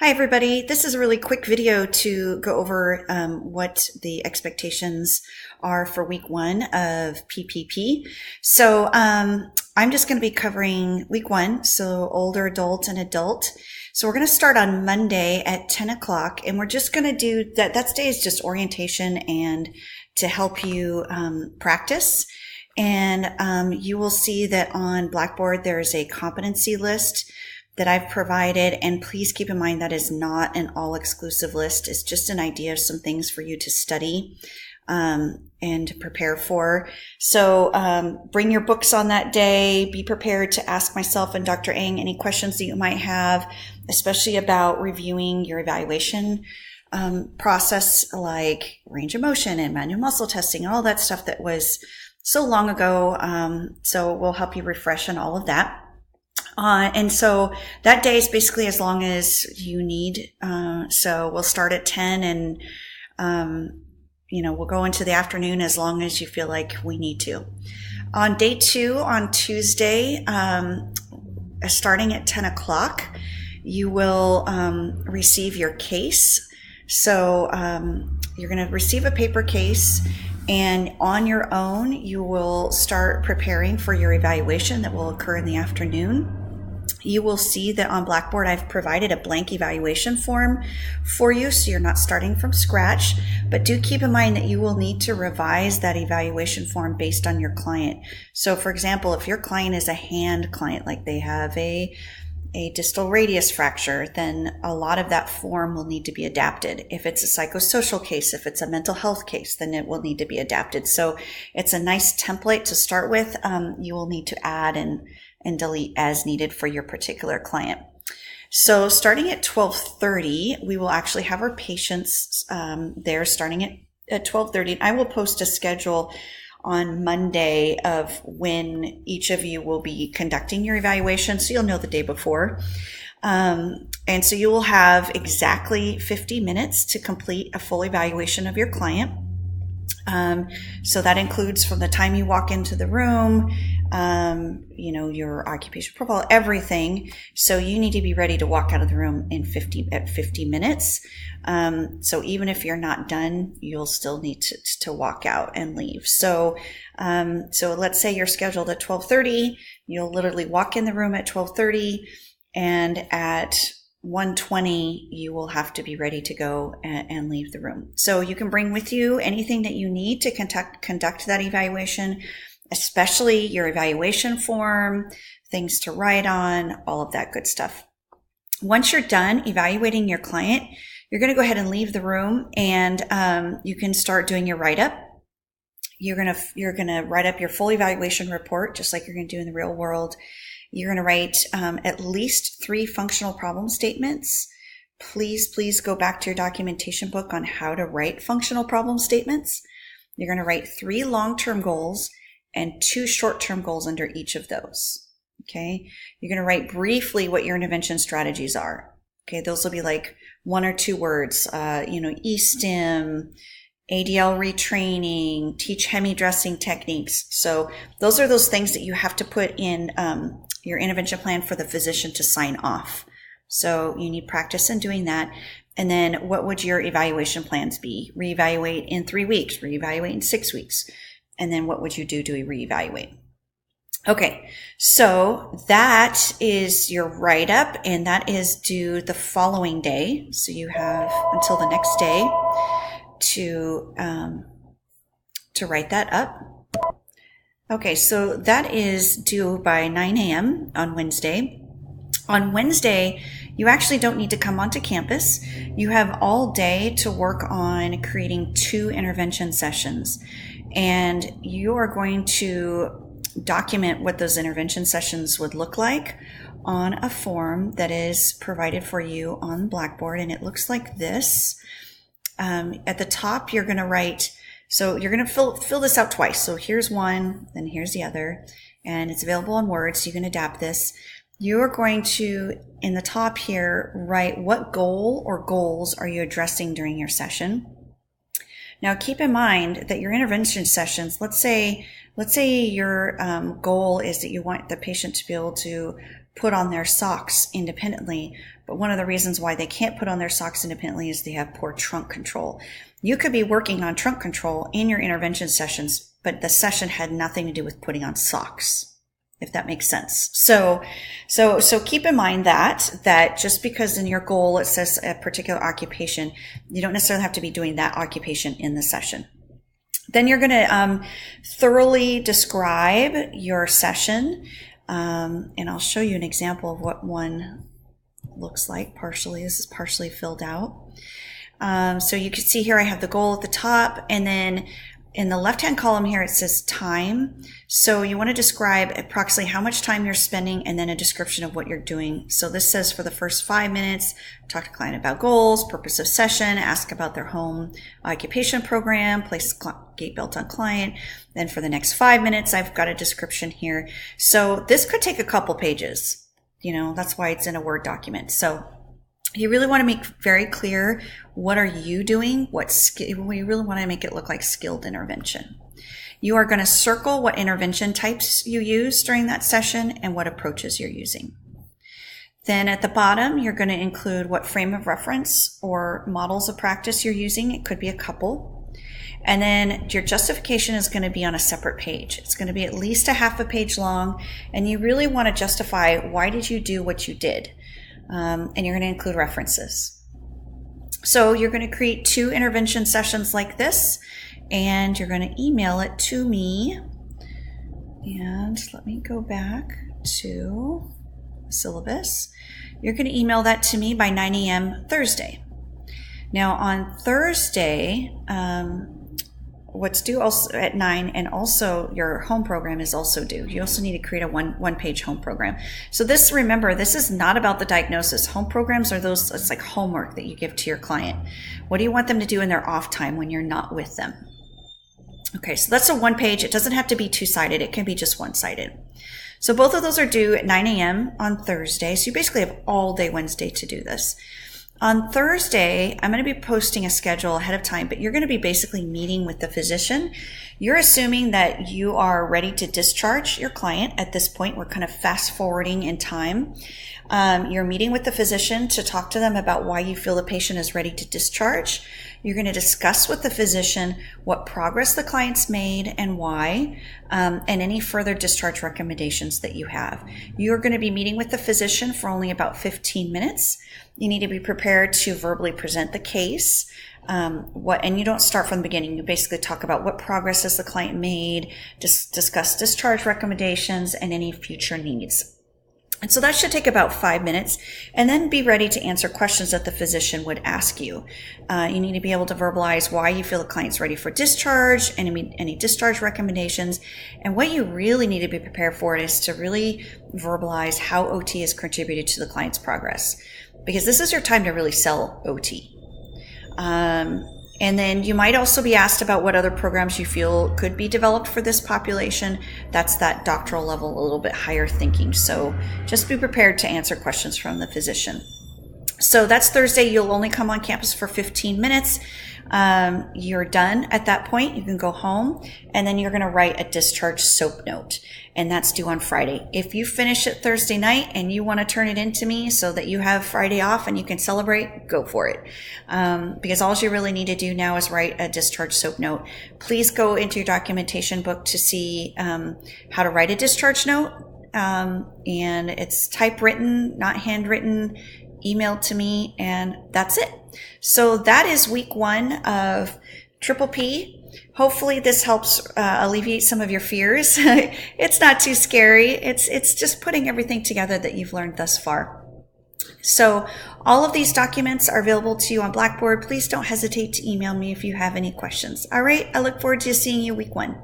Hi, everybody. This is a really quick video to go over what the expectations are for week one of PPP. So I'm just going to be covering week one, so older adult and adult. So we're going to start on Monday at 10 o'clock, and we're just going to do that day is just orientation and to help you practice. And you will see that on Blackboard there's a competency list that I've provided, and please keep in mind that is not an all-exclusive list. It's just an idea of some things for you to study and to prepare for. So bring your books on that day. Be prepared to ask myself and Dr. Eng any questions that you might have, especially about reviewing your evaluation process, like range of motion and manual muscle testing and all that stuff that was so long ago. So we'll help you refresh on all of that. And so that day is basically as long as you need. So we'll start at 10 and, we'll go into the afternoon as long as you feel like we need to. On day two, on Tuesday, starting at 10 o'clock, you will receive your case. So you're going to receive a paper case, and on your own, you will start preparing for your evaluation that will occur in the afternoon. You will see that on Blackboard, I've provided a blank evaluation form for you, so you're not starting from scratch. But do keep in mind that you will need to revise that evaluation form based on your client. So for example, if your client is a hand client, like they have a distal radius fracture, then a lot of that form will need to be adapted. If it's a psychosocial case, if it's a mental health case, then it will need to be adapted. So it's a nice template to start with. You will need to add and delete as needed for your particular client. So starting at 12:30, we will actually have our patients there starting at 12:30. I will post a schedule on Monday of when each of you will be conducting your evaluation, so you'll know the day before. And so you will have exactly 50 minutes to complete a full evaluation of your client. So that includes from the time you walk into the room, your occupation profile, everything. So you need to be ready to walk out of the room at 50 minutes. So even if you're not done, you'll still need to walk out and leave. So let's say you're scheduled at 12:30, you'll literally walk in the room at 12:30, and at 1:20, you will have to be ready to go and leave the room. So you can bring with you anything that you need to conduct that evaluation, especially your evaluation form, things to write on, all of that good stuff. Once you're done evaluating your client, you're going to go ahead and leave the room, and you can start doing your write-up. You're going to write up your full evaluation report, just like you're going to do in the real world. You're going to write at least 3 functional problem statements. Please go back to your documentation book on how to write functional problem statements. You're going to write 3 long-term goals and 2 short-term goals under each of those. Okay. You're going to write briefly what your intervention strategies are. Okay. Those will be like 1 or 2 words, E-stim, ADL retraining, teach hemi dressing techniques. So those are those things that you have to put in your intervention plan for the physician to sign off. So you need practice in doing that. And then what would your evaluation plans be? Reevaluate in 3 weeks, reevaluate in 6 weeks. And then what would you do to reevaluate? Okay, so that is your write-up, and that is due the following day. So you have until the next day to write that up. Okay, so that is due by 9 a.m. on Wednesday. On Wednesday, you actually don't need to come onto campus. You have all day to work on creating 2 intervention sessions. And you are going to document what those intervention sessions would look like on a form that is provided for you on Blackboard. And it looks like this. At the top, you're going to write, so you're going to fill this out twice. So here's one, then here's the other, and it's available in Word, so you can adapt this. You're going to, in the top here, write what goal or goals are you addressing during your session. Now keep in mind that your intervention sessions, let's say your goal is that you want the patient to be able to put on their socks independently. but one of the reasons why they can't put on their socks independently is they have poor trunk control. You could be working on trunk control in your intervention sessions, but the session had nothing to do with putting on socks, if that makes sense. So keep in mind that just because in your goal it says a particular occupation, you don't necessarily have to be doing that occupation in the session. Then you're going to thoroughly describe your session, and I'll show you an example of what one looks like partially. This is partially filled out. So you can see here I have the goal at the top, and then in the left-hand column here, it says time. So you want to describe approximately how much time you're spending and then a description of what you're doing. So this says for the first 5 minutes, talk to client about goals, purpose of session, ask about their home occupation program, place gait belt on client. Then for the next 5 minutes, I've got a description here. So this could take a couple pages. That's why it's in a Word document. So you really want to make very clear what are you doing, we really want to make it look like skilled intervention. You are going to circle what intervention types you use during that session and what approaches you're using. Then at the bottom, you're going to include what frame of reference or models of practice you're using. It could be a couple. And then your justification is going to be on a separate page. It's going to be at least a half a page long, and you really want to justify why did you do what you did. And you're going to include references. So you're going to create 2 intervention sessions like this, and you're going to email it to me. And let me go back to the syllabus. You're going to email that to me by 9 a.m. Thursday. Now on Thursday, what's due also at 9, and also your home program is also due. You also need to create a one-page home program. So remember, this is not about the diagnosis. Home programs are it's like homework that you give to your client. What do you want them to do in their off time when you're not with them? Okay, so that's a one page. It doesn't have to be two-sided. It can be just one-sided. So both of those are due at 9 a.m. on Thursday. So you basically have all day Wednesday to do this. On Thursday, I'm going to be posting a schedule ahead of time, but you're going to be basically meeting with the physician. You're assuming that you are ready to discharge your client at this point. We're kind of fast forwarding in time. You're meeting with the physician to talk to them about why you feel the patient is ready to discharge. You're going to discuss with the physician what progress the client's made and why, and any further discharge recommendations that you have. You're going to be meeting with the physician for only about 15 minutes. You need to be prepared to verbally present the case. And you don't start from the beginning. You basically talk about what progress has the client made, discuss discharge recommendations and any future needs. And so that should take about 5 minutes, and then be ready to answer questions that the physician would ask you. You need to be able to verbalize why you feel the client's ready for discharge, any discharge recommendations. And what you really need to be prepared for is to really verbalize how OT has contributed to the client's progress, because this is your time to really sell OT. And then you might also be asked about what other programs you feel could be developed for this population. That's that doctoral level, a little bit higher thinking. So just be prepared to answer questions from the physician. So that's Thursday. You'll only come on campus for 15 minutes. You're done at that point. You can go home, and then you're going to write a discharge SOAP note, and that's due on Friday. If you finish it Thursday night and you want to turn it in to me so that you have Friday off and you can celebrate, go for it. Because all you really need to do now is write a discharge SOAP note. Please go into your documentation book to see how to write a discharge note. And it's typewritten, not handwritten, emailed to me, and that's it. So that is week 1 of Triple P. Hopefully this helps alleviate some of your fears. It's not too scary. It's just putting everything together that you've learned thus far. So all of these documents are available to you on Blackboard. Please don't hesitate to email me if you have any questions. All right, I look forward to seeing you week 1.